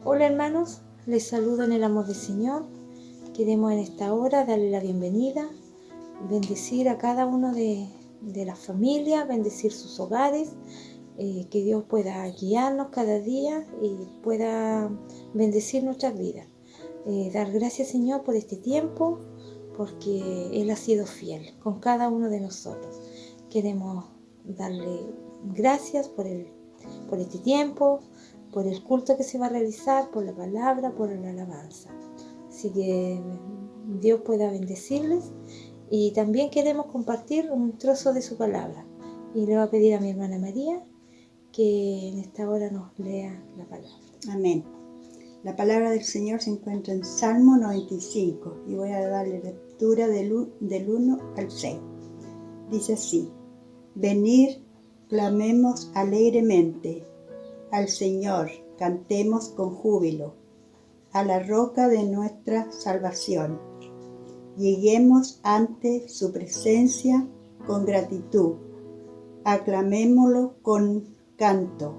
Hola hermanos, les saludo en el amor del Señor. Queremos en esta hora darle la bienvenida, bendecir a cada uno de las familias, bendecir sus hogares, que Dios pueda guiarnos cada día y pueda bendecir nuestras vidas. Dar gracias Señor por este tiempo, porque Él ha sido fiel con cada uno de nosotros. Queremos darle gracias por este tiempo, por el culto que se va a realizar, por la palabra, por la alabanza. Así que Dios pueda bendecirles, y también queremos compartir un trozo de su palabra. Y le voy a pedir a mi hermana María que en esta hora nos lea la palabra. Amén. La palabra del Señor se encuentra en Salmo 95 y voy a darle lectura del 1 al 6. Dice así: Venid, clamemos alegremente al Señor, cantemos con júbilo, a la roca de nuestra salvación. Lleguemos ante su presencia con gratitud, aclamémoslo con canto,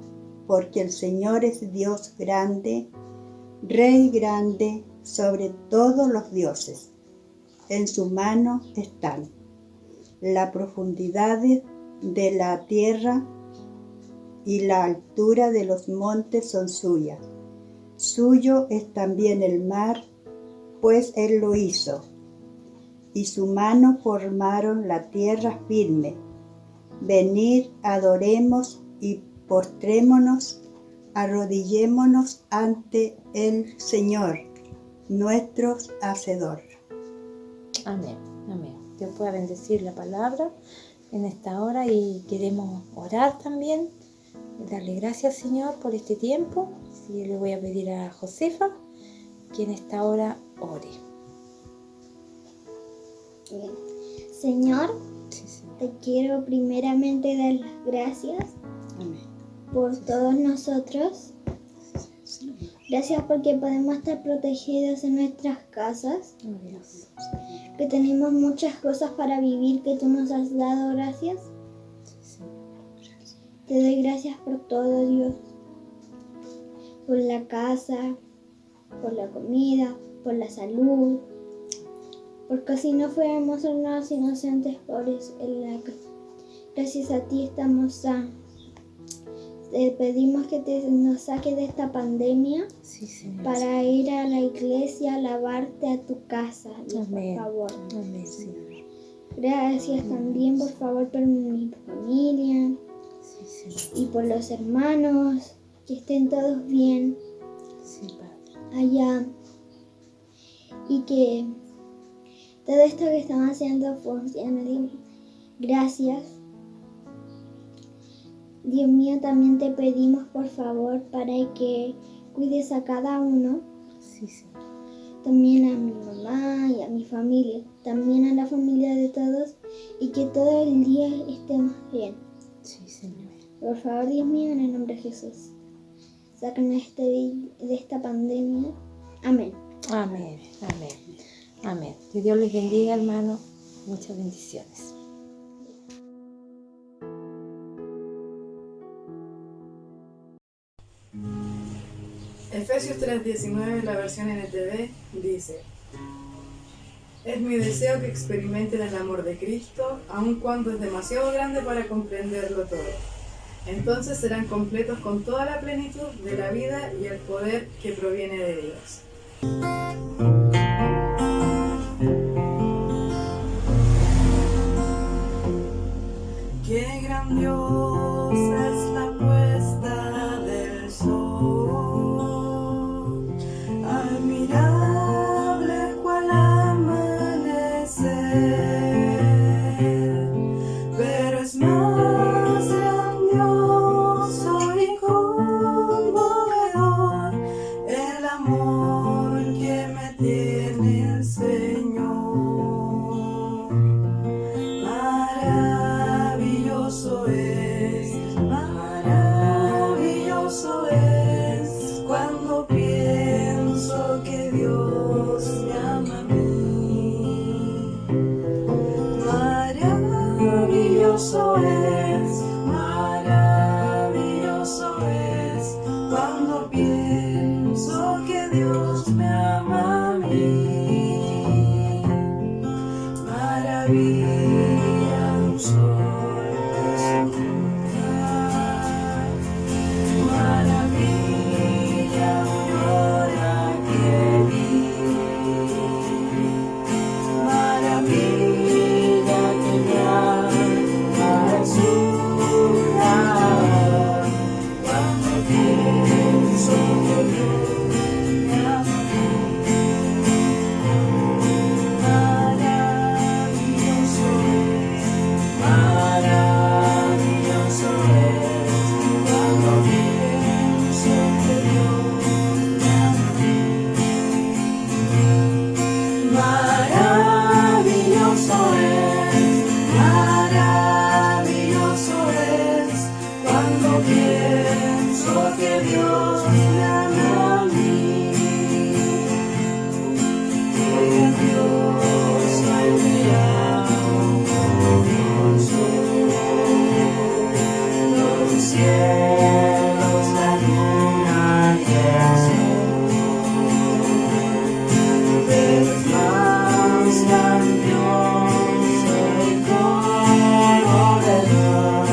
porque el Señor es Dios grande, Rey grande sobre todos los dioses. En su mano están las profundidades de la tierra y la altura de los montes son suyas. Suyo es también el mar, pues Él lo hizo, y su mano formaron la tierra firme. Venid, adoremos y postrémonos, arrodillémonos ante el Señor, nuestro Hacedor. Amén, amén. Dios pueda bendecir la palabra en esta hora, y queremos orar también, darle gracias Señor por este tiempo. Así le voy a pedir a Josefa que en esta hora ore. Bien. Señor, Sí, Señor. te quiero primeramente dar las gracias Amén. por todos nosotros. Gracias porque podemos estar protegidos en nuestras casas, Oh, Dios. que tenemos muchas cosas para vivir que tú nos has dado. Gracias. Sí, Señor. Te doy gracias por todo, Dios. Por la casa, por la comida, por la salud. Porque si no fuéramos unos inocentes pobres en la casa, gracias a ti estamos sanos. Te pedimos que nos saques de esta pandemia Sí, Señor. para ir a la iglesia, a alabarte a tu casa, Dios, Amén. por favor. Amén, Señor. Gracias también, por favor, por mi familia Sí, Señor. y por los hermanos, que estén todos bien Sí, Padre. allá, y que todo esto que estamos haciendo funcione. Dios. Gracias. Dios mío, también te pedimos por favor para que cuides a cada uno, Sí, Señor. también a mi mamá y a mi familia, también a la familia de todos, y que todo el día estemos bien. Sí, Señor. Por favor, Dios mío, en el nombre de Jesús, sácanos de esta pandemia. Amén. Amén, amén, amén. Que Dios les bendiga, hermano. Muchas bendiciones. Efesios 3:19, la versión NTV, dice: Es mi deseo que experimenten el amor de Cristo, aun cuando es demasiado grande para comprenderlo todo. Entonces serán completos con toda la plenitud de la vida y el poder que proviene de Dios. Qué grandiosa es la puesta del sol, admirable cual amanecer, pero es más grandioso y conmovedor el amor que me tiene el Señor. Maravilloso es Dios me ama a mí, gloria a Dios ha enviado un sol, los cielos, la luna y el sol, pero es más grandioso el coro del mar.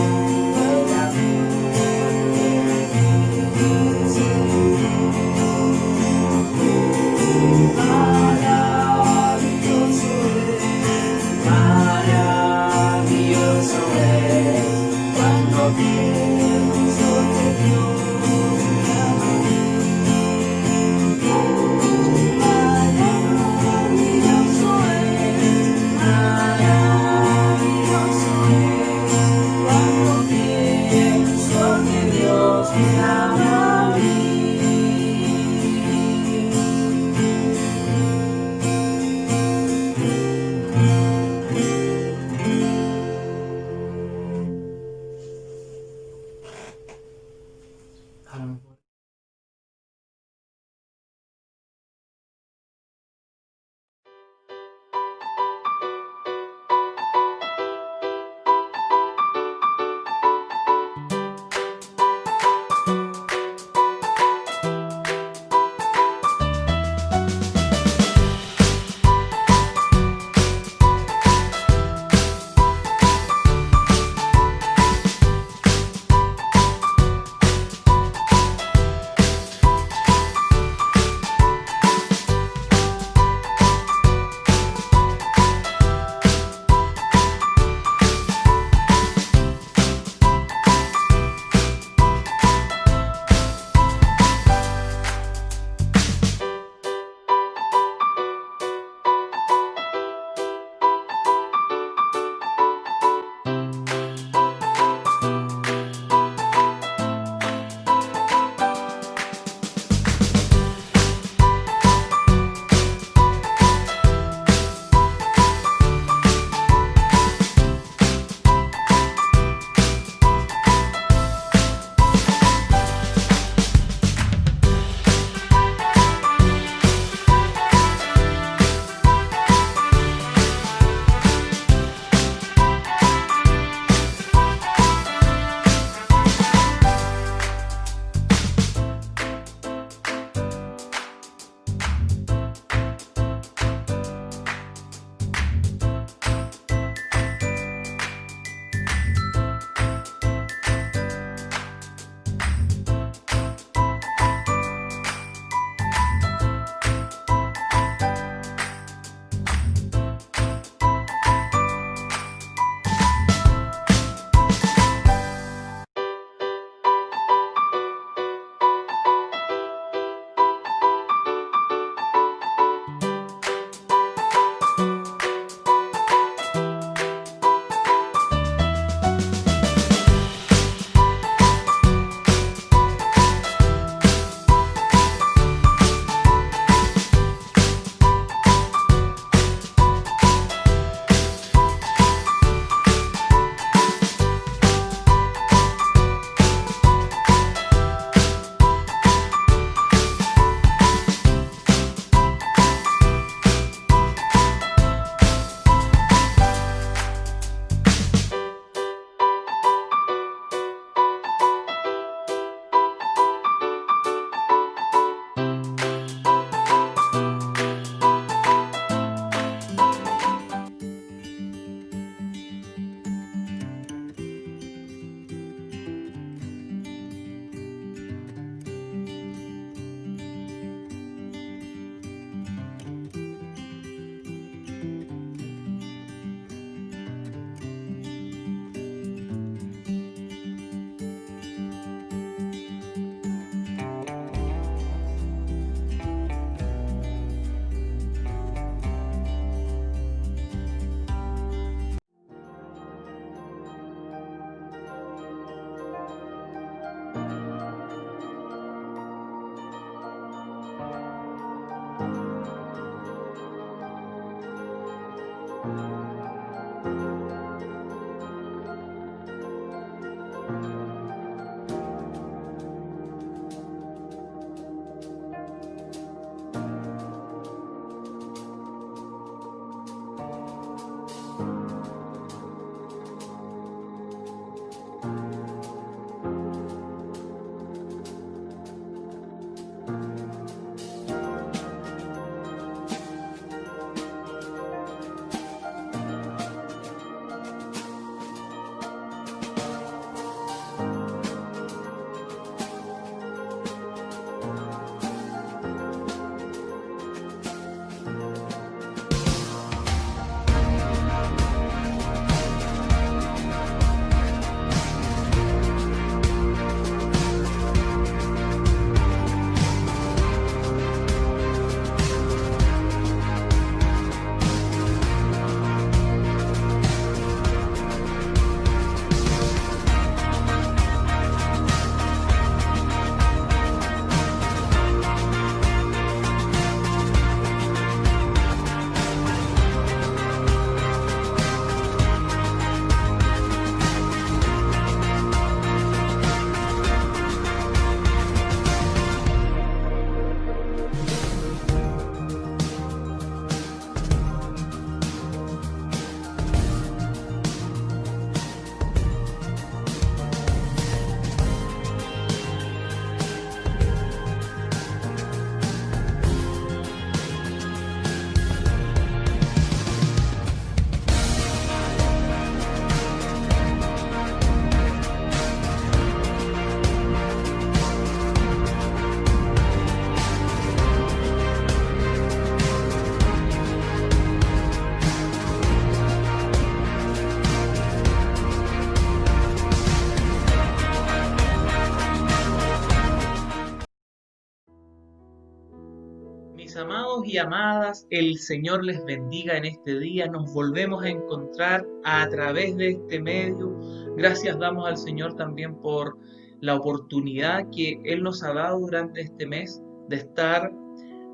Mis amados y amadas, el Señor les bendiga en este día. Nos volvemos a encontrar a través de este medio. Gracias damos al Señor también por la oportunidad que Él nos ha dado durante este mes de estar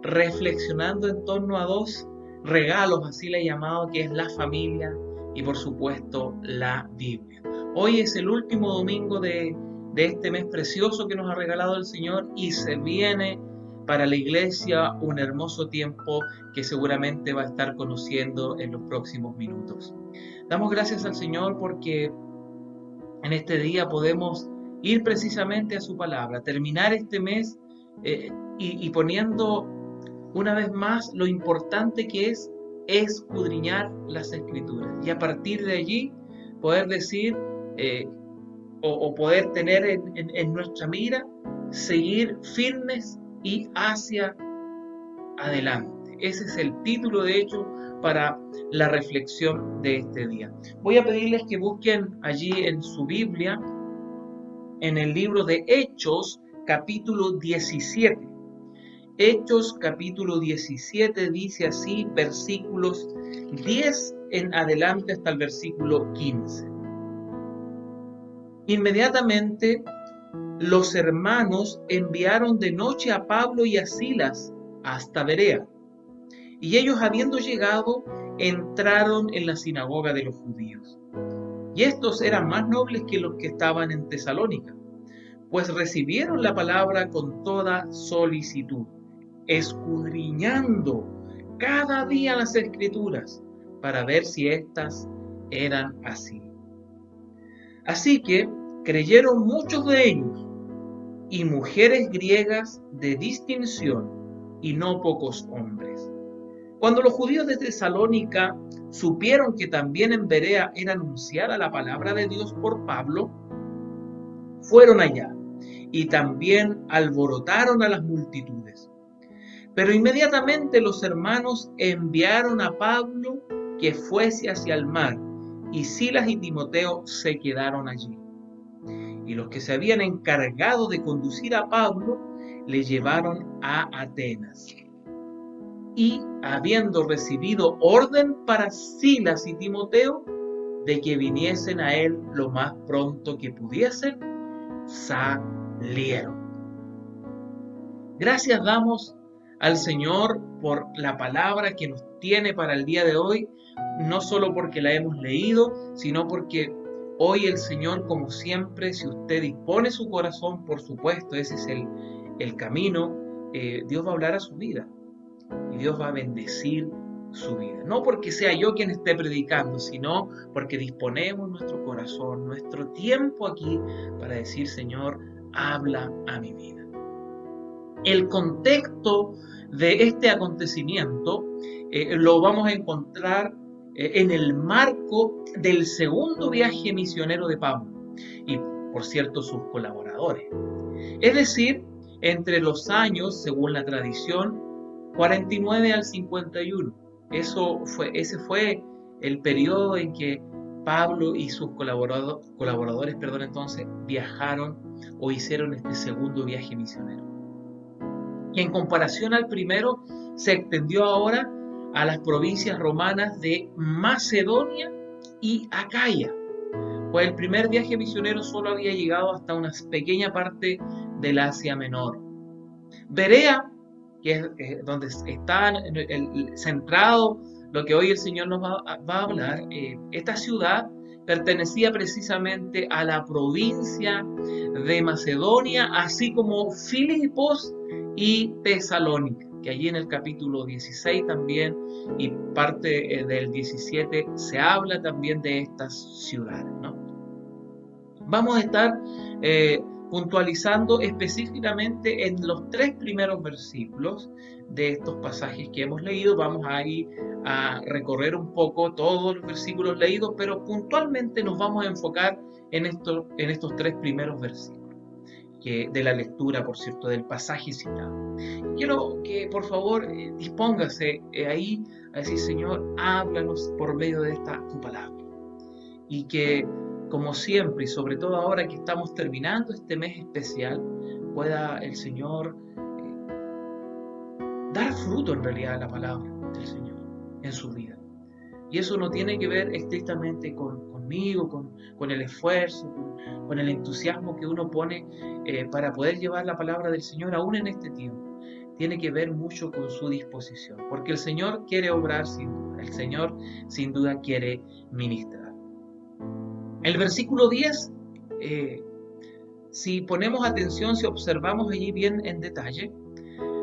reflexionando en torno a dos regalos, así le he llamado, que es la familia y por supuesto la Biblia. Hoy es el último domingo de este mes precioso que nos ha regalado el Señor y se viene para la iglesia un hermoso tiempo que seguramente va a estar conociendo en los próximos minutos. Damos gracias al Señor porque en este día podemos ir precisamente a su palabra, terminar este mes y poniendo una vez más lo importante que es escudriñar las Escrituras y a partir de allí poder decir o poder tener en nuestra mira, seguir firmes y hacia adelante. Ese es el título, de hecho, para la reflexión de este día. Voy a pedirles que busquen allí en su Biblia, en el libro de Hechos, capítulo 17. Hechos, capítulo 17, dice así, versículos 10 en adelante hasta el versículo 15. Inmediatamente los hermanos enviaron de noche a Pablo y a Silas hasta Berea. Y ellos, habiendo llegado, entraron en la sinagoga de los judíos. Y estos eran más nobles que los que estaban en Tesalónica, pues recibieron la palabra con toda solicitud, escudriñando cada día las Escrituras, para ver si éstas eran así. Así que creyeron muchos de ellos, y mujeres griegas de distinción, y no pocos hombres. Cuando los judíos de Tesalónica supieron que también en Berea era anunciada la palabra de Dios por Pablo, fueron allá, y también alborotaron a las multitudes. Pero inmediatamente los hermanos enviaron a Pablo que fuese hacia el mar, y Silas y Timoteo se quedaron allí. Y los que se habían encargado de conducir a Pablo le llevaron a Atenas. Y habiendo recibido orden para Silas y Timoteo de que viniesen a él lo más pronto que pudiesen, salieron. Gracias damos al Señor por la palabra que nos tiene para el día de hoy, no solo porque la hemos leído, sino porque hoy el Señor, como siempre, si usted dispone su corazón, por supuesto, ese es el camino, Dios va a hablar a su vida y Dios va a bendecir su vida. No porque sea yo quien esté predicando, sino porque disponemos nuestro corazón, nuestro tiempo aquí para decir, Señor, habla a mi vida. El contexto de este acontecimiento lo vamos a encontrar en el marco del segundo viaje misionero de Pablo y, por cierto, sus colaboradores. Es decir, entre los años, según la tradición, 49 al 51. Ese fue el periodo en que Pablo y sus colaboradores, entonces, viajaron o hicieron este segundo viaje misionero. Y en comparación al primero, se extendió ahora a las provincias romanas de Macedonia y Acaya, pues el primer viaje misionero solo había llegado hasta una pequeña parte del Asia Menor. Berea, que es donde está centrado lo que hoy el Señor nos va a hablar, esta ciudad pertenecía precisamente a la provincia de Macedonia, así como Filipos y Tesalónica, que allí en el capítulo 16 también y parte del 17 se habla también de estas ciudades, ¿no? Vamos a estar puntualizando específicamente en los 3 primeros versículos de estos pasajes que hemos leído. Vamos a ir a recorrer un poco todos los versículos leídos, pero puntualmente nos vamos a enfocar en estos 3 primeros versículos de la lectura, por cierto, del pasaje citado. Quiero que por favor dispóngase ahí a decir, Señor, háblanos por medio de tu palabra. Y que, como siempre, y sobre todo ahora que estamos terminando este mes especial, pueda el Señor dar fruto en realidad a la palabra del Señor en su vida. Y eso no tiene que ver estrictamente conmigo, con el esfuerzo, con el entusiasmo que uno pone para poder llevar la palabra del Señor aún en este tiempo. Tiene que ver mucho con su disposición, porque el Señor quiere obrar sin duda, el Señor sin duda quiere ministrar. El versículo 10, si ponemos atención, si observamos allí bien en detalle,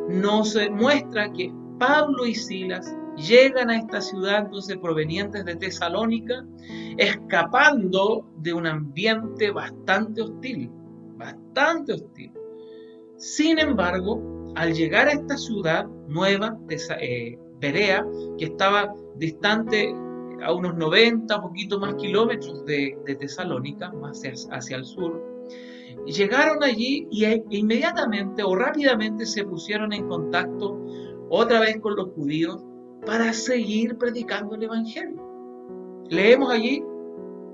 nos muestra que Pablo y Silas llegan a esta ciudad entonces provenientes de Tesalónica, escapando de un ambiente bastante hostil, bastante hostil. Sin embargo, al llegar a esta ciudad nueva, Berea, que estaba distante a unos 90, poquito más kilómetros de Tesalónica, más hacia el sur, llegaron allí y inmediatamente o rápidamente se pusieron en contacto otra vez con los judíos para seguir predicando el Evangelio. Leemos allí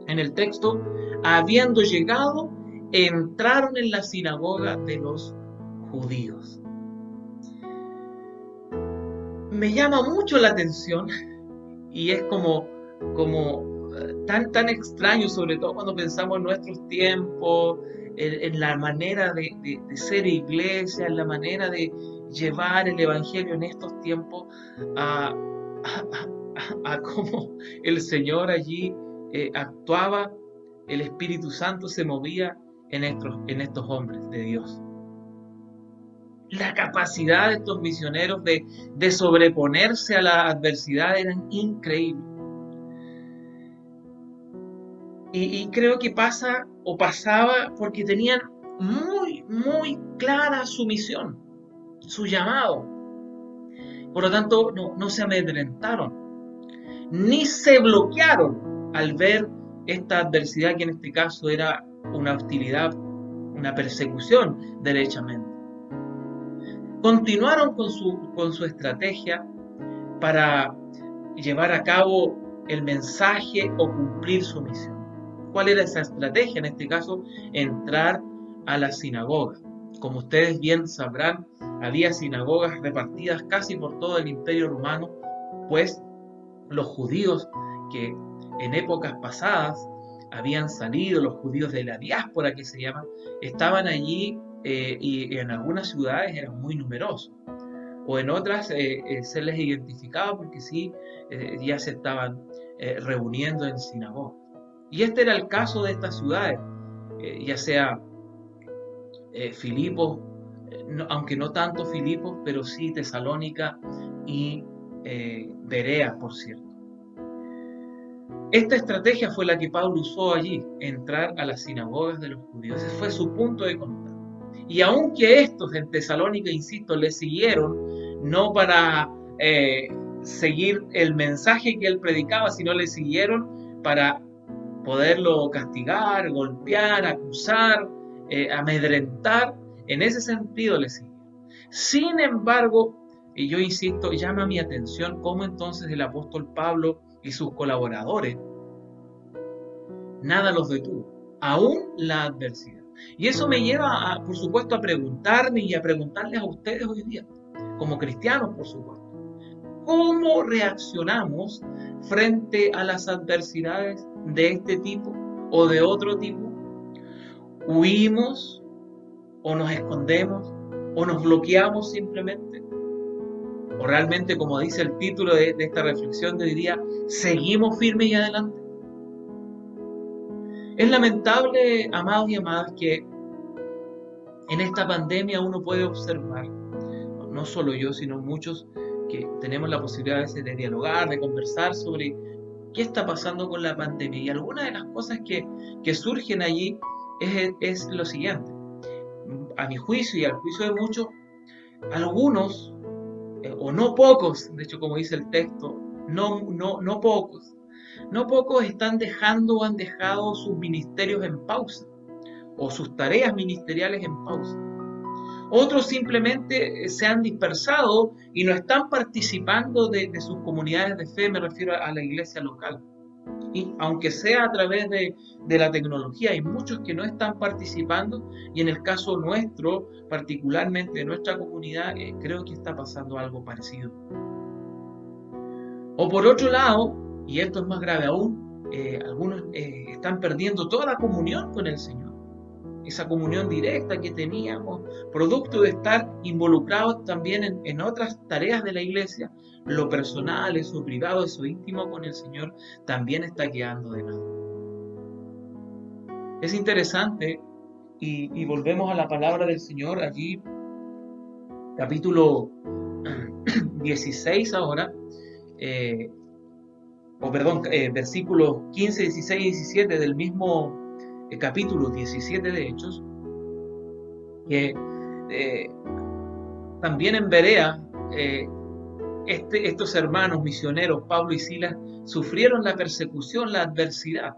en el texto, habiendo llegado, entraron en la sinagoga de los judíos. Me llama mucho la atención y es como tan extraño, sobre todo cuando pensamos en nuestros tiempos, en la manera de ser iglesia, en la manera de llevar el Evangelio en estos tiempos, a cómo el Señor allí actuaba, el Espíritu Santo se movía en estos hombres de Dios. La capacidad de estos misioneros de sobreponerse a la adversidad eran increíbles. Y creo que pasaba porque tenían muy, muy clara su misión, su llamado. Por lo tanto, no se amedrentaron, ni se bloquearon al ver esta adversidad, que en este caso era una hostilidad, una persecución derechamente. Continuaron con su estrategia para llevar a cabo el mensaje o cumplir su misión. ¿Cuál era esa estrategia? En este caso, entrar a la sinagoga. Como ustedes bien sabrán, había sinagogas repartidas casi por todo el Imperio Romano, pues los judíos que en épocas pasadas habían salido, los judíos de la diáspora que se llaman, estaban allí y en algunas ciudades eran muy numerosos, o en otras se les identificaba porque sí, ya se estaban reuniendo en sinagogas. Y este era el caso de estas ciudades, ya sea Filipos, aunque no tanto Filipos, pero sí Tesalónica y Berea, por cierto. Esta estrategia fue la que Pablo usó allí, entrar a las sinagogas de los judíos. Ese fue su punto de contacto. Y aunque estos en Tesalónica, insisto, le siguieron, no para seguir el mensaje que él predicaba, sino le siguieron para poderlo castigar, golpear, acusar, amedrentar. En ese sentido le siguieron. Sin embargo, y yo insisto, llama mi atención cómo entonces el apóstol Pablo y sus colaboradores, nada los detuvo, aún la adversidad. Y eso me lleva, por supuesto, a preguntarme y a preguntarles a ustedes hoy día, como cristianos, por supuesto, ¿cómo reaccionamos frente a las adversidades de este tipo o de otro tipo? ¿Huimos o nos escondemos o nos bloqueamos simplemente? ¿O realmente, como dice el título de esta reflexión de hoy día, seguimos firmes y adelante? Es lamentable, amados y amadas, que en esta pandemia uno puede observar, no solo yo, sino muchos que tenemos la posibilidad a veces de dialogar, de conversar sobre qué está pasando con la pandemia. Y algunas de las cosas que surgen allí es lo siguiente. A mi juicio y al juicio de muchos, algunos, o no pocos, de hecho como dice el texto, no pocos están dejando o han dejado sus ministerios en pausa, o sus tareas ministeriales en pausa. Otros simplemente se han dispersado y no están participando de sus comunidades de fe, me refiero a la iglesia local. Y aunque sea a través de la tecnología, hay muchos que no están participando, y en el caso nuestro, particularmente de nuestra comunidad, creo que está pasando algo parecido. O por otro lado, y esto es más grave aún, algunos están perdiendo toda la comunión con el Señor. Esa comunión directa que teníamos, producto de estar involucrados también en otras tareas de la iglesia, lo personal, eso privado, eso íntimo con el Señor, también está quedando de lado. Es interesante, y volvemos a la palabra del Señor allí, capítulo 16 ahora, versículos 15, 16 y 17 del mismo capítulo 17 de Hechos, que también en Berea estos hermanos misioneros, Pablo y Silas, sufrieron la persecución, la adversidad.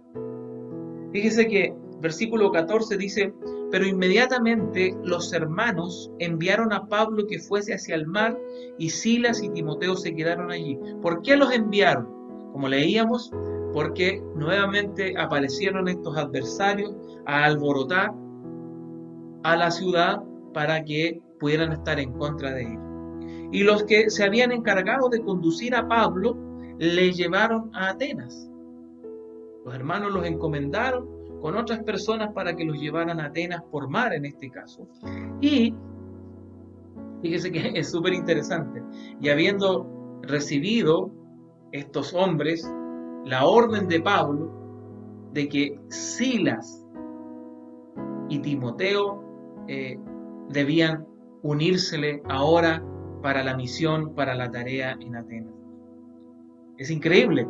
Fíjese que versículo 14 dice: pero inmediatamente los hermanos enviaron a Pablo que fuese hacia el mar, y Silas y Timoteo se quedaron allí. ¿Por qué los enviaron? Como leíamos, porque nuevamente aparecieron estos adversarios a alborotar a la ciudad para que pudieran estar en contra de ellos. Y los que se habían encargado de conducir a Pablo le llevaron a Atenas. Los hermanos los encomendaron con otras personas para que los llevaran a Atenas por mar en este caso. Y fíjese que es súper interesante. Y habiendo recibido estos hombres la orden de Pablo de que Silas y Timoteo debían unírsele ahora para la misión, para la tarea en Atenas. Es increíble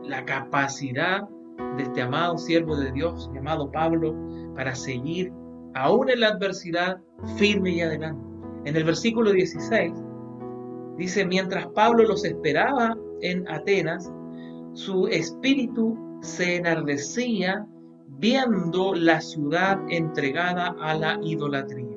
la capacidad de este amado siervo de Dios llamado Pablo para seguir aún en la adversidad firme y adelante. En el versículo 16 dice: mientras Pablo los esperaba en Atenas, su espíritu se enardecía viendo la ciudad entregada a la idolatría.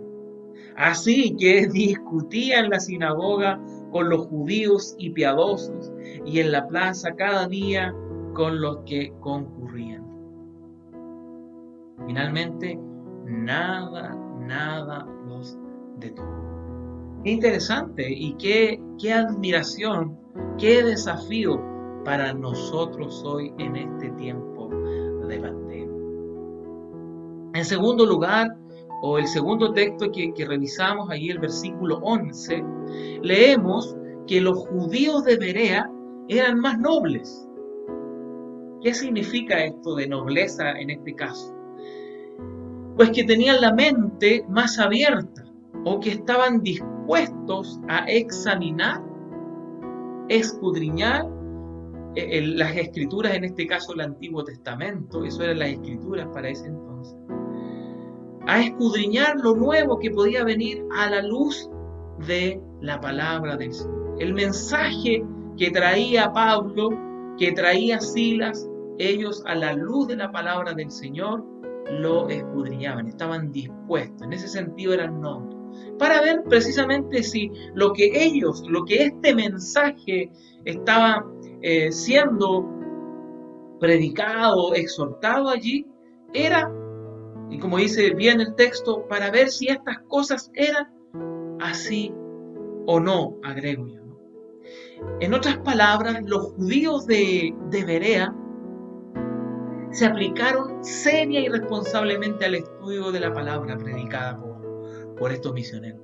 Así que discutía en la sinagoga con los judíos y piadosos, y en la plaza cada día con los que concurrían. Finalmente, nada los detuvo. Qué interesante y qué admiración, qué desafío para nosotros hoy en este tiempo de pandemia. En segundo lugar, o el segundo texto que revisamos allí, el versículo 11, leemos que los judíos de Berea eran más nobles. ¿Qué significa esto de nobleza en este caso? Pues que tenían la mente más abierta, o que estaban dispuestos a examinar, escudriñar las escrituras, en este caso el Antiguo Testamento, eso eran las escrituras para ese entonces, a escudriñar lo nuevo que podía venir a la luz de la palabra del Señor. El mensaje que traía Pablo, que traía Silas, ellos a la luz de la palabra del Señor lo escudriñaban, estaban dispuestos, en ese sentido eran nobles, para ver precisamente si lo que este mensaje estaba siendo predicado, exhortado allí, era, y como dice bien el texto, para ver si estas cosas eran así o no, agrego yo, ¿no? En otras palabras, los judíos de Berea se aplicaron seria y responsablemente al estudio de la palabra predicada por estos misioneros.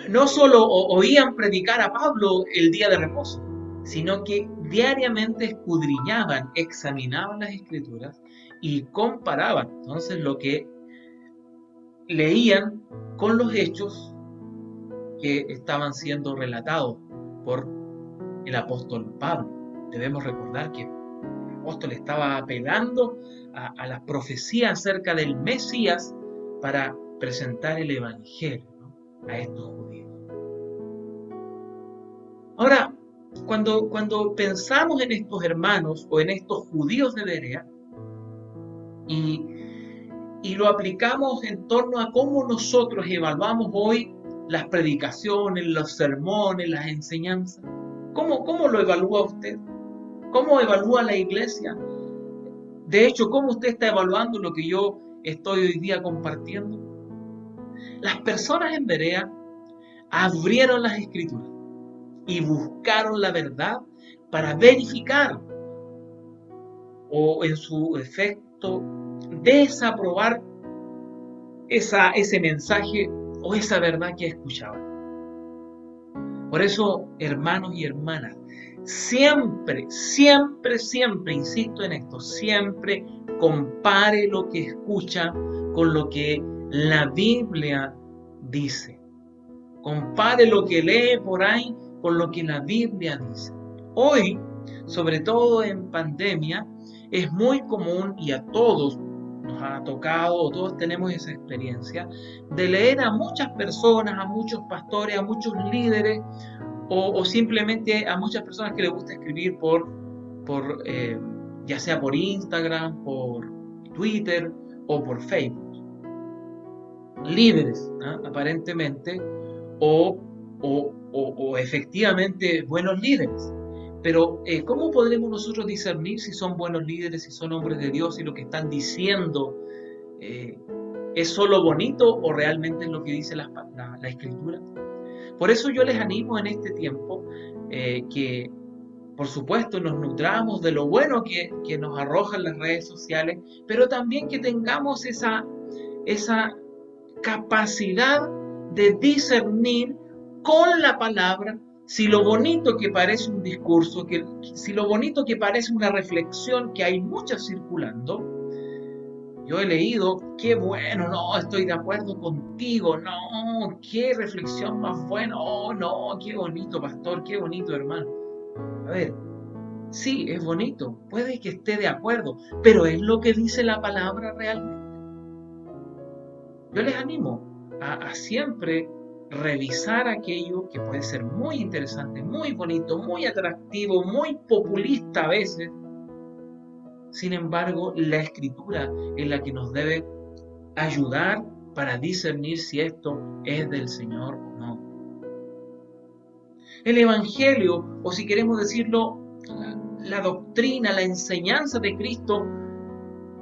No solo oían predicar a Pablo el día de reposo, sino que diariamente escudriñaban, examinaban las escrituras y comparaban entonces lo que leían con los hechos que estaban siendo relatados por el apóstol Pablo. Debemos recordar que el apóstol estaba apelando a la profecía acerca del Mesías para presentar el evangelio, ¿no?, a estos judíos. Ahora, cuando pensamos en estos hermanos o en estos judíos de Berea y lo aplicamos en torno a cómo nosotros evaluamos hoy las predicaciones, los sermones, las enseñanzas, ¿Cómo lo evalúa usted? ¿Cómo evalúa la iglesia? De hecho, ¿cómo usted está evaluando lo que yo estoy hoy día compartiendo? Las personas en Berea abrieron las escrituras y buscaron la verdad para verificar o en su efecto desaprobar ese mensaje o esa verdad que escuchaban. Por eso, hermanos y hermanas, siempre, insisto en esto, siempre compare lo que escucha con lo que la Biblia dice. Compare lo que lee por ahí con lo que la Biblia dice. Hoy, sobre todo en pandemia, es muy común y a todos nos ha tocado, o todos tenemos esa experiencia, de leer a muchas personas, a muchos pastores, a muchos líderes, o simplemente a muchas personas que les gusta escribir ya sea por Instagram, por Twitter o por Facebook. Líderes, aparentemente, o efectivamente buenos líderes. Pero ¿cómo podremos nosotros discernir si son buenos líderes, si son hombres de Dios, si lo que están diciendo es solo bonito o realmente es lo que dice la Escritura? Por eso yo les animo en este tiempo que, por supuesto, nos nutramos de lo bueno que nos arrojan las redes sociales, pero también que tengamos esa capacidad de discernir con la palabra si lo bonito que parece un discurso, si lo bonito que parece una reflexión, que hay muchas circulando. Yo he leído, qué bueno, no, estoy de acuerdo contigo, no, qué reflexión más buena, oh, no, qué bonito, pastor, qué bonito, hermano. A ver, sí, es bonito, puede que esté de acuerdo, pero ¿es lo que dice la palabra realmente? Yo les animo a siempre revisar aquello que puede ser muy interesante, muy bonito, muy atractivo, muy populista a veces. Sin embargo, la Escritura es la que nos debe ayudar para discernir si esto es del Señor o no. El Evangelio, o si queremos decirlo, la doctrina, la enseñanza de Cristo,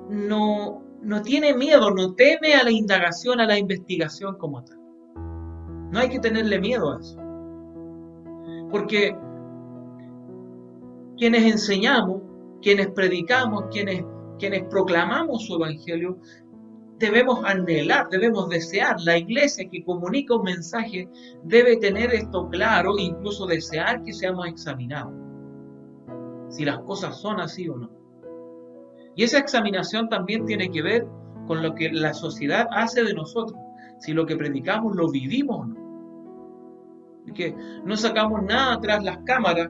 no tiene miedo, no teme a la indagación, a la investigación como tal. No hay que tenerle miedo a eso. Porque quienes enseñamos, quienes predicamos, quienes proclamamos su evangelio, debemos anhelar, debemos desear. La iglesia que comunica un mensaje debe tener esto claro e incluso desear que seamos examinados. Si las cosas son así o no. Y esa examinación también tiene que ver con lo que la sociedad hace de nosotros. Si lo que predicamos lo vivimos o no. Que no sacamos nada tras las cámaras.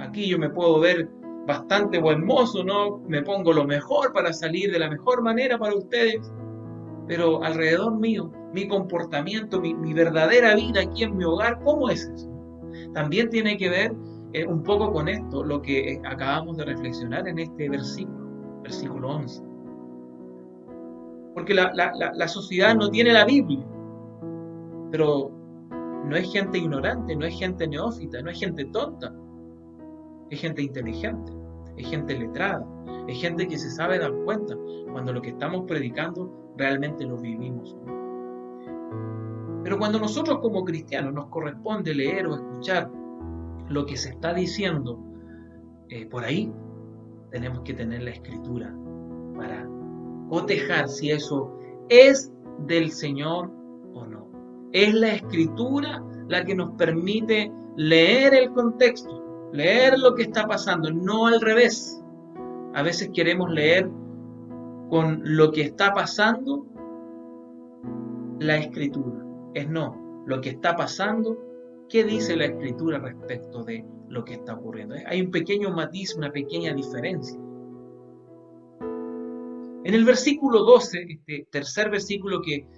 Aquí yo me puedo ver bastante buen mozo, ¿no? Me pongo lo mejor para salir de la mejor manera para ustedes. Pero alrededor mío, mi comportamiento, mi verdadera vida aquí en mi hogar, ¿cómo es eso? También tiene que ver un poco con esto, lo que acabamos de reflexionar en este versículo 11. Porque la sociedad no tiene la Biblia, pero no es gente ignorante, no es gente neófita, no es gente tonta. Es gente inteligente, es gente letrada, es gente que se sabe dar cuenta cuando lo que estamos predicando realmente lo vivimos. Pero cuando nosotros como cristianos nos corresponde leer o escuchar lo que se está diciendo por ahí, tenemos que tener la Escritura para cotejar si eso es del Señor o no. Es la Escritura la que nos permite leer el contexto, leer lo que está pasando, no al revés. A veces queremos leer con lo que está pasando la Escritura. Es no, lo que está pasando, ¿qué dice la Escritura respecto de lo que está ocurriendo? Hay un pequeño matiz, una pequeña diferencia. En el versículo 12, este tercer versículo que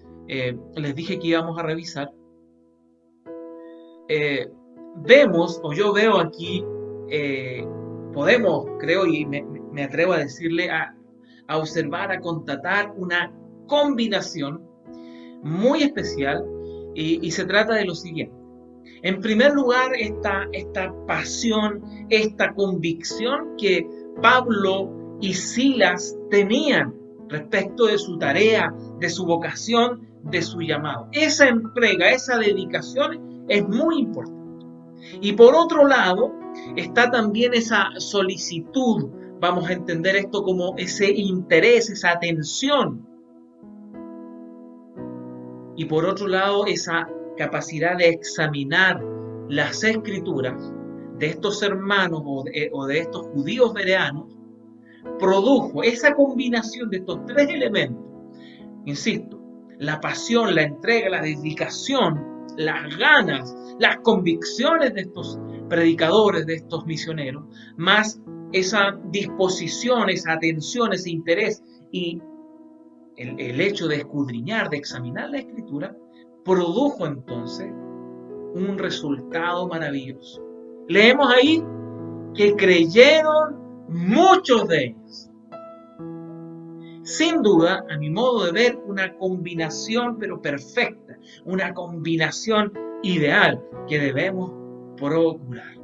les dije que íbamos a revisar, vemos, o yo veo aquí, podemos, creo, y me atrevo a decirle, a observar, a constatar una combinación muy especial, y se trata de lo siguiente. En primer lugar, esta pasión, esta convicción que Pablo y Silas tenían respecto de su tarea, de su vocación, de su llamado. Esa entrega, esa dedicación es muy importante. Y por otro lado, está también esa solicitud, vamos a entender esto como ese interés, esa atención. Y por otro lado, esa capacidad de examinar las escrituras de estos hermanos o de estos judíos bereanos, produjo esa combinación de estos tres elementos. Insisto, la pasión, la entrega, la dedicación, las ganas, las convicciones de estos predicadores, de estos misioneros, más esa disposición, esa atención, ese interés y el hecho de escudriñar, de examinar la escritura, produjo entonces un resultado maravilloso. Leemos ahí que creyeron muchos de ellos. Sin duda, a mi modo de ver, una combinación pero perfecta, una combinación ideal que debemos procurar.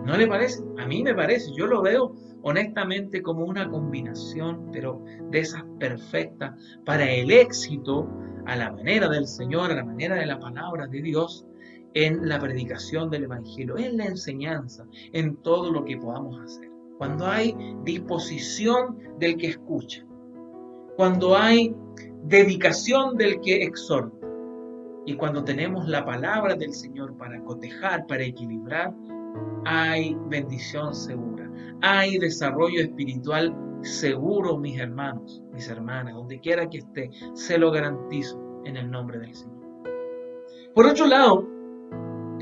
¿No le parece? A mí me parece, yo lo veo honestamente como una combinación, pero de esas perfectas para el éxito a la manera del Señor, a la manera de la palabra de Dios, en la predicación del Evangelio, en la enseñanza, en todo lo que podamos hacer. Cuando hay disposición del que escucha, cuando hay dedicación del que exhorta, y cuando tenemos la palabra del Señor para cotejar, para equilibrar, hay bendición segura, hay desarrollo espiritual seguro, mis hermanos, mis hermanas, donde quiera que esté, se lo garantizo en el nombre del Señor. Por otro lado,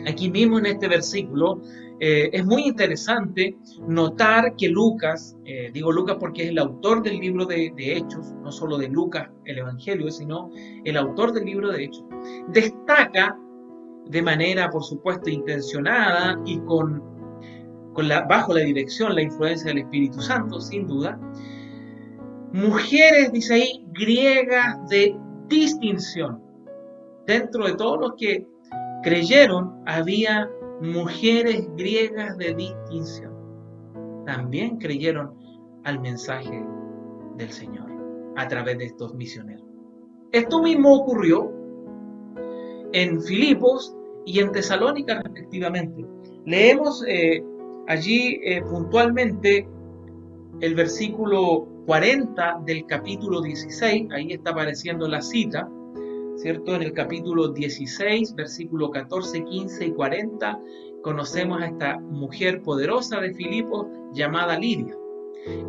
aquí mismo en este versículo, es muy interesante notar que Lucas, digo Lucas porque es el autor del libro de Hechos, no solo de Lucas el Evangelio, sino el autor del libro de Hechos, destaca de manera, por supuesto, intencionada y bajo la dirección, la influencia del Espíritu Santo, sin duda, mujeres, dice ahí, griegas de distinción. Dentro de todos los que creyeron, había mujeres griegas de distinción. También creyeron al mensaje del Señor a través de estos misioneros. Esto mismo ocurrió en Filipos y en Tesalónica respectivamente. Leemos allí puntualmente el versículo 40 del capítulo 16, ahí está apareciendo la cita, ¿cierto? En el capítulo 16, versículo 14, 15 y 40, conocemos a esta mujer poderosa de Filipos llamada Lidia.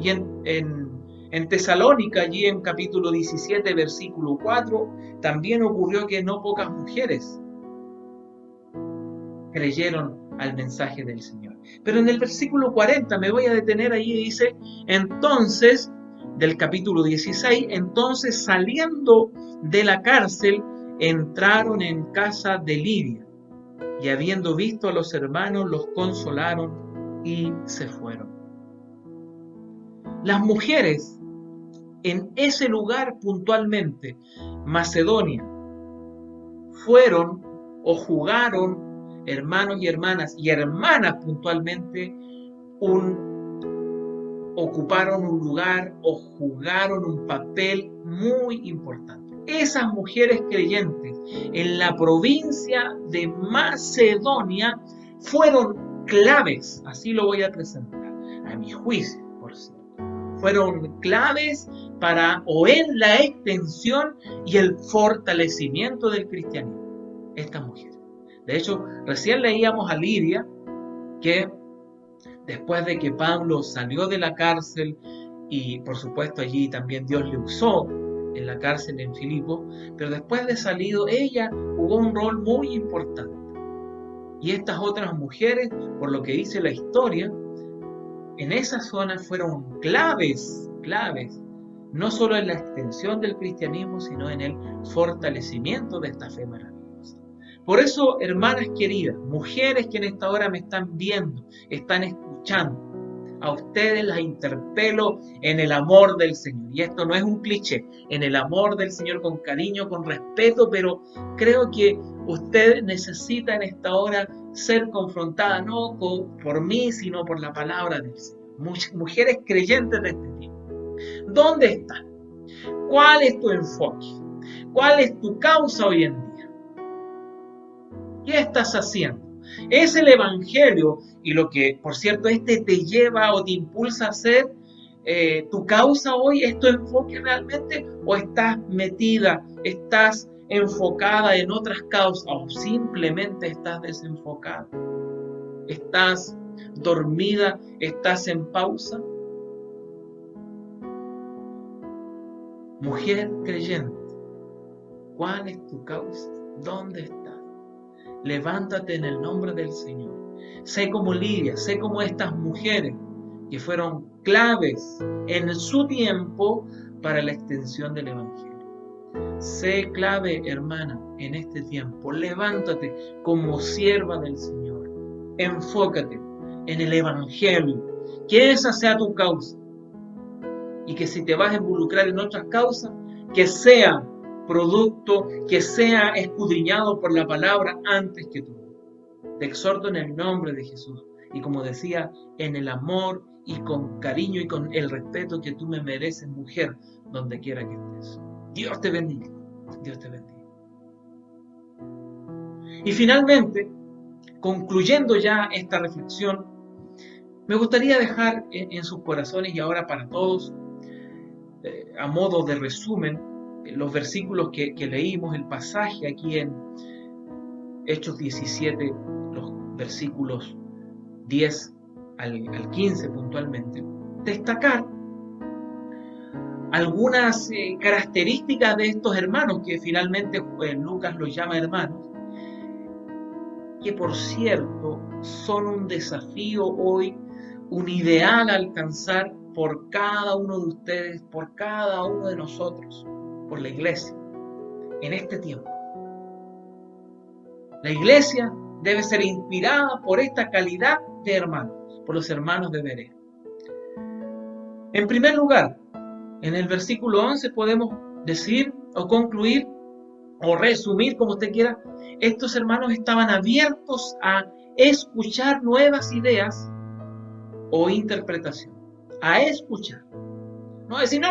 Y en Tesalónica, allí en capítulo 17, versículo 4, también ocurrió que no pocas mujeres creyeron al mensaje del Señor. Pero en el versículo 40, me voy a detener ahí, dice, entonces, del capítulo 16, entonces saliendo de la cárcel, entraron en casa de Lidia, y habiendo visto a los hermanos, los consolaron y se fueron. Las mujeres en ese lugar puntualmente, Macedonia, fueron o jugaron, hermanos y hermanas puntualmente, ocuparon un lugar o jugaron un papel muy importante. Esas mujeres creyentes en la provincia de Macedonia fueron claves, así lo voy a presentar, a mi juicio, por cierto. Fueron claves para o en la extensión y el fortalecimiento del cristianismo, estas mujeres. De hecho, recién leíamos a Lidia que después de que Pablo salió de la cárcel y por supuesto allí también Dios le usó en la cárcel en Filipos, pero después de salido ella jugó un rol muy importante. Y estas otras mujeres, por lo que dice la historia, en esa zona fueron claves, no solo en la extensión del cristianismo, sino en el fortalecimiento de esta fe maravillosa. Por eso, hermanas queridas, mujeres que en esta hora me están viendo, están escuchando, A ustedes las interpelo en el amor del Señor. Y esto no es un cliché, en el amor del Señor, con cariño, con respeto, pero creo que usted necesita en esta hora ser confrontada, no por mí, sino por la palabra del Señor. Mujeres creyentes de este tiempo. ¿Dónde están? ¿Cuál es tu enfoque? ¿Cuál es tu causa hoy en día? ¿Qué estás haciendo? ¿Es el Evangelio y lo que, por cierto, te lleva o te impulsa a hacer tu causa hoy? ¿Es tu enfoque realmente? ¿O estás metida, estás enfocada en otras causas? ¿O simplemente estás desenfocada? ¿Estás dormida? ¿Estás en pausa? Mujer creyente, ¿cuál es tu causa? ¿Dónde estás? Levántate en el nombre del Señor. Sé como Lidia, sé como estas mujeres que fueron claves en su tiempo para la extensión del Evangelio. Sé clave, hermana, en este tiempo. Levántate como sierva del Señor. Enfócate en el Evangelio. Que esa sea tu causa. Y que si te vas a involucrar en otras causas, que sea producto, que sea escudriñado por la palabra antes que tú. Te exhorto en el nombre de Jesús. Y como decía, en el amor y con cariño y con el respeto que tú me mereces, mujer, donde quiera que estés. Dios te bendiga. Dios te bendiga. Y finalmente, concluyendo ya esta reflexión, me gustaría dejar en sus corazones y ahora para todos, a modo de resumen, los versículos que leímos, el pasaje aquí en Hechos 17, los versículos 10 al 15 puntualmente, destacar algunas características de estos hermanos, que finalmente Lucas los llama hermanos, que por cierto son un desafío hoy, un ideal a alcanzar por cada uno de ustedes, por cada uno de nosotros, por la iglesia, en este tiempo. La iglesia debe ser inspirada por esta calidad de hermanos, por los hermanos de Berea. En primer lugar, en el versículo 11 podemos decir o concluir o resumir, como usted quiera, estos hermanos estaban abiertos a escuchar nuevas ideas o interpretación. A escuchar. No decir, no,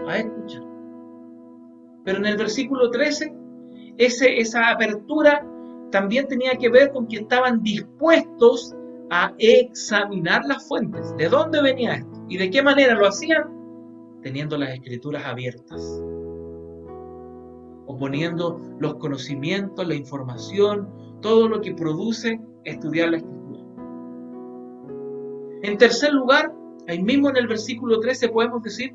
a escuchar. Pero en el versículo 13, esa apertura también tenía que ver con que estaban dispuestos a examinar las fuentes. ¿De dónde venía esto? ¿Y de qué manera lo hacían? Teniendo las escrituras abiertas. O poniendo los conocimientos, la información, todo lo que produce estudiar la escritura. En tercer lugar, ahí mismo en el versículo 13 podemos decir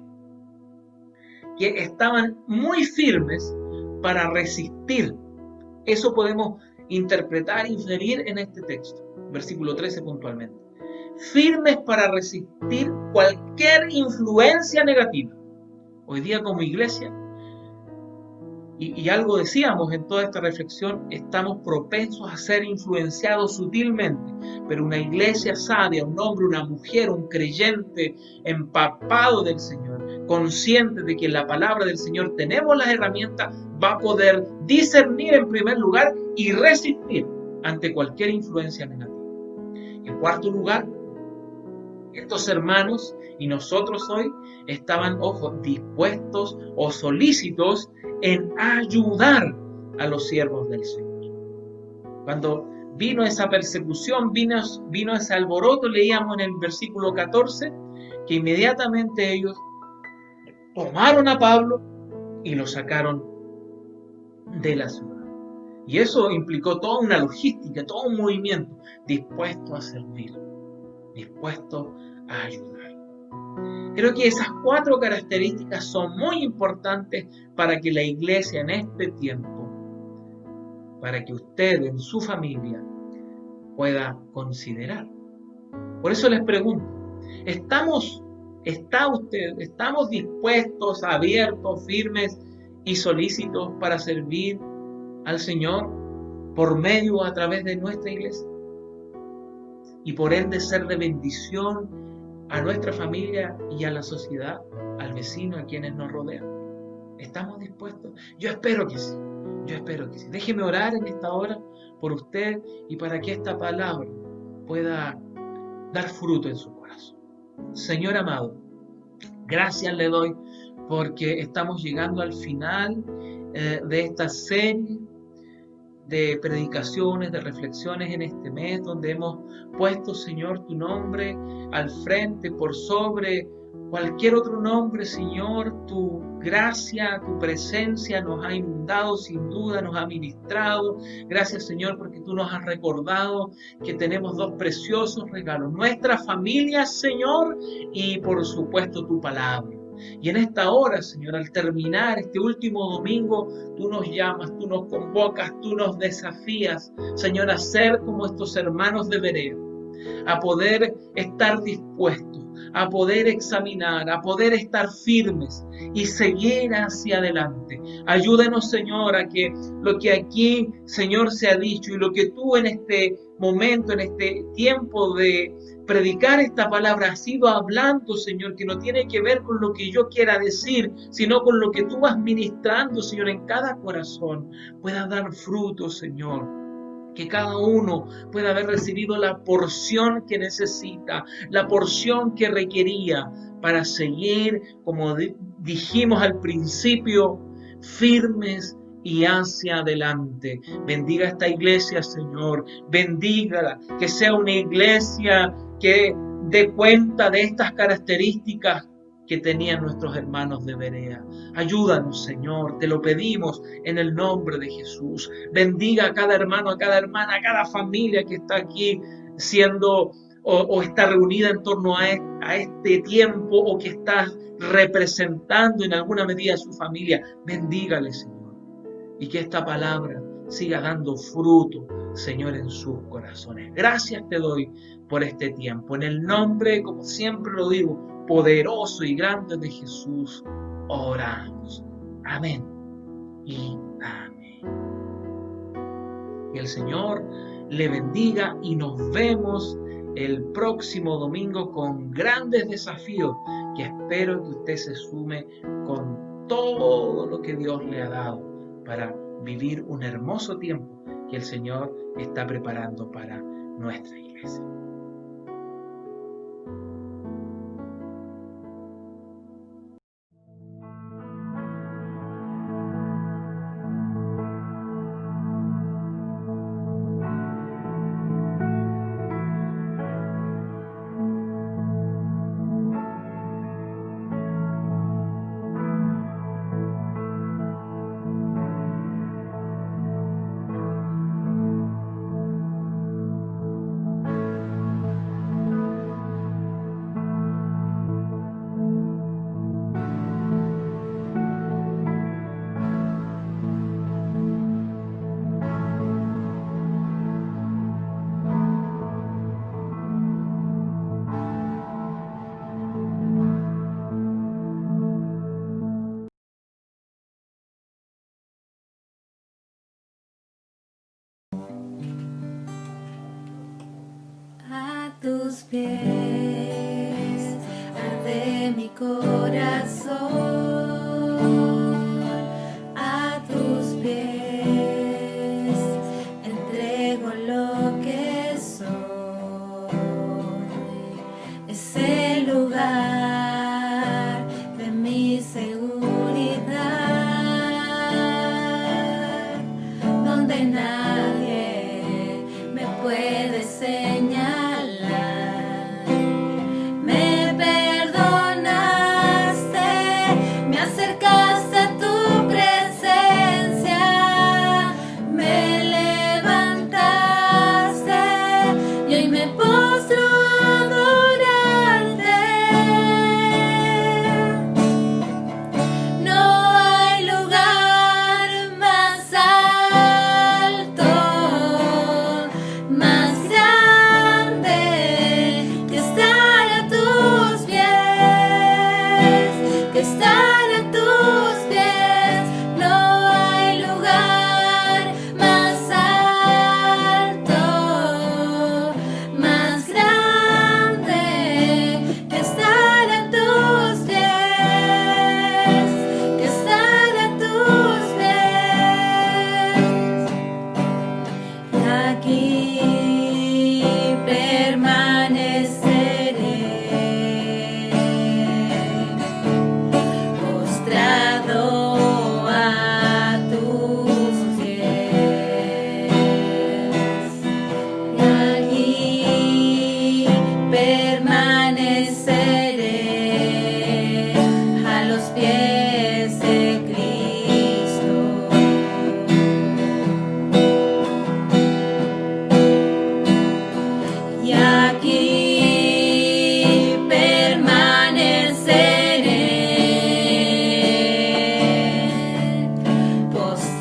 que estaban muy firmes para resistir. Eso podemos interpretar, inferir en este texto, versículo 13 puntualmente. Firmes para resistir cualquier influencia negativa. Hoy día como iglesia, y algo decíamos en toda esta reflexión, estamos propensos a ser influenciados sutilmente, pero una iglesia sabia, un hombre, una mujer, un creyente empapado del Señor, consciente de que en la palabra del Señor tenemos las herramientas, va a poder discernir en primer lugar y resistir ante cualquier influencia negativa. En cuarto lugar, estos hermanos y nosotros hoy estaban, dispuestos o solícitos en ayudar a los siervos del Señor. Cuando vino esa persecución, vino ese alboroto, leíamos en el versículo 14, que inmediatamente ellos tomaron a Pablo y lo sacaron de la ciudad. Y eso implicó toda una logística, todo un movimiento, dispuesto a servir, dispuesto a ayudar. Creo que esas 4 características son muy importantes para que la iglesia en este tiempo, para que usted en su familia pueda considerar. Por eso les pregunto, ¿estamos dispuestos, abiertos, firmes y solícitos para servir al Señor por medio o a través de nuestra iglesia? Y por ende ser de bendición a nuestra familia y a la sociedad, al vecino, a quienes nos rodean? ¿Estamos dispuestos? Yo espero que sí. Yo espero que sí. Déjeme orar en esta hora por usted y para que esta palabra pueda dar fruto en su corazón. Señor amado, gracias le doy porque estamos llegando al final de esta serie de predicaciones, de reflexiones en este mes, donde hemos puesto, Señor, tu nombre al frente, por sobre cualquier otro nombre, Señor. Tu gracia, tu presencia nos ha inundado, sin duda nos ha ministrado. Gracias, Señor, porque tú nos has recordado que tenemos dos preciosos regalos: nuestra familia, Señor, y por supuesto tu palabra. Y en esta hora, Señor, al terminar este último domingo, tú nos llamas, tú nos convocas, tú nos desafías, Señor, a ser como estos hermanos de Berea, a poder estar dispuestos, a poder examinar, a poder estar firmes y seguir hacia adelante. Ayúdanos, Señor, a que lo que aquí, Señor, se ha dicho y lo que tú en este momento, en este tiempo de predicar esta palabra has ido hablando, Señor, que no tiene que ver con lo que yo quiera decir, sino con lo que tú vas ministrando, Señor, en cada corazón, pueda dar fruto, Señor. Que cada uno pueda haber recibido la porción que necesita, la porción que requería para seguir, como dijimos al principio, firmes y hacia adelante. Bendiga esta iglesia, Señor. Bendígala, que sea una iglesia que dé cuenta de estas características que tenían nuestros hermanos de Berea. Ayúdanos, Señor, te lo pedimos en el nombre de Jesús. Bendiga a cada hermano, a cada hermana, a cada familia que está aquí siendo o está reunida en torno a este tiempo, o que está representando en alguna medida a su familia. Bendígale, Señor, y que esta palabra siga dando fruto, Señor, en sus corazones. Gracias te doy por este tiempo. En el nombre, como siempre lo digo, poderoso y grande de Jesús, oramos. Amén y amén. Que el Señor le bendiga y nos vemos el próximo domingo con grandes desafíos que espero que usted se sume con todo lo que Dios le ha dado para vivir un hermoso tiempo que el Señor está preparando para nuestra iglesia. Tus pies arde mi corazón, a tus pies entrego lo que soy. Es el lugar de mi seguridad, donde nadie me puede señalar. Me perdonaste, me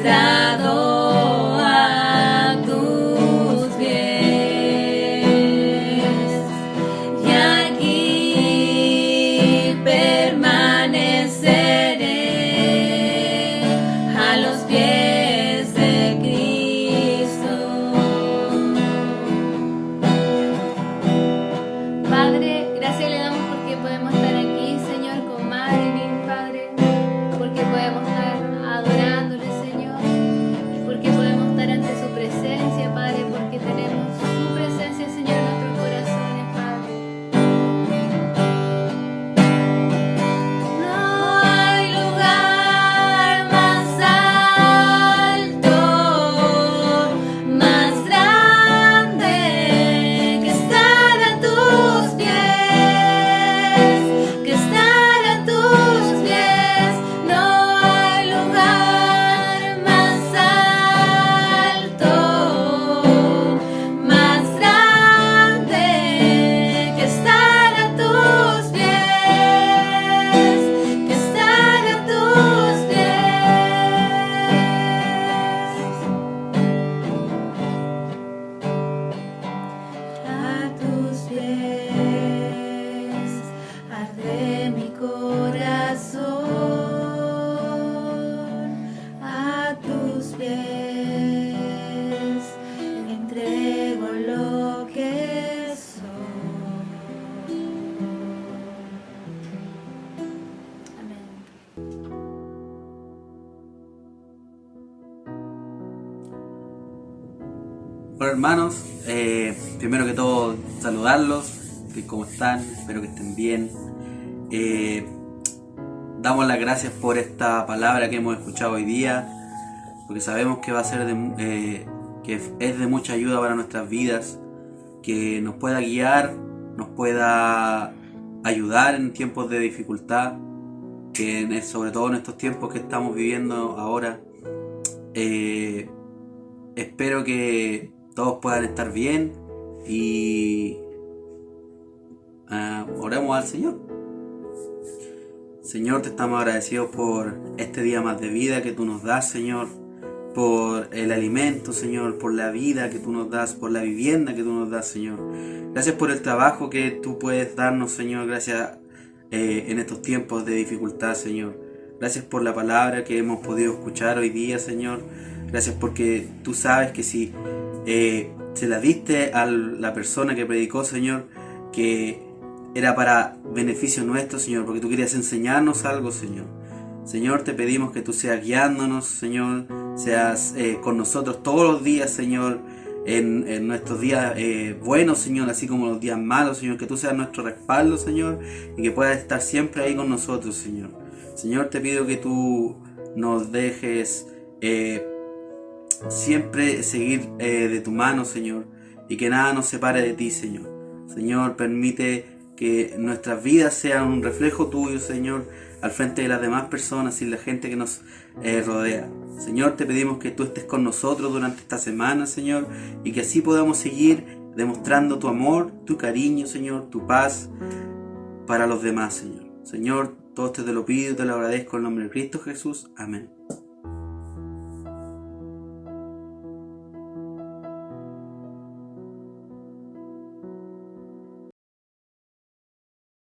postrado a tus pies, y aquí permaneceré a los pies de Cristo. Padre, gracias le damos porque podemos estar aquí, Señor, con Marilyn, Padre, porque podemos estar adorándole, Señor, y porque podemos estar ante su presencia, Padre, porque tenemos su presencia, Señor, en nuestros corazones, Padre. No hay lugar más alto, más grande que estar a tus pies, que estar a tus pies. No hay lugar más alto, más grande que estar a tus pies, que estar a tus pies. A tus pies arde mi corazón, a tus pies entrego lo que soy. Amén. Hola hermanos, primero que todo saludarlos, ¿cómo están? Espero que estén bien. Damos las gracias por esta palabra que hemos escuchado hoy día, porque sabemos que va a ser que es de mucha ayuda para nuestras vidas, que nos pueda guiar, nos pueda ayudar en tiempos de dificultad, que sobre todo en estos tiempos que estamos viviendo ahora. Espero que todos puedan estar bien y oremos al Señor. Señor, te estamos agradecidos por este día más de vida que tú nos das, Señor, por el alimento, Señor, por la vida que tú nos das, por la vivienda que tú nos das, Señor. Gracias por el trabajo que tú puedes darnos, Señor, gracias en estos tiempos de dificultad, Señor. Gracias por la palabra que hemos podido escuchar hoy día, Señor. Gracias porque tú sabes que si se la diste a la persona que predicó, Señor, que era para beneficio nuestro, Señor, porque tú querías enseñarnos algo, Señor. Señor, te pedimos que tú seas guiándonos, Señor, seas con nosotros todos los días, Señor, en nuestros días buenos, Señor, así como los días malos, Señor, que tú seas nuestro respaldo, Señor, y que puedas estar siempre ahí con nosotros, Señor. Señor, te pido que tú nos dejes siempre seguir de tu mano, Señor, y que nada nos separe de ti, Señor. Señor, permite que nuestras vidas sean un reflejo tuyo, Señor, al frente de las demás personas y la gente que nos rodea. Señor, te pedimos que tú estés con nosotros durante esta semana, Señor, y que así podamos seguir demostrando tu amor, tu cariño, Señor, tu paz para los demás, Señor. Señor, todo esto te lo pido y te lo agradezco en el nombre de Cristo Jesús. Amén.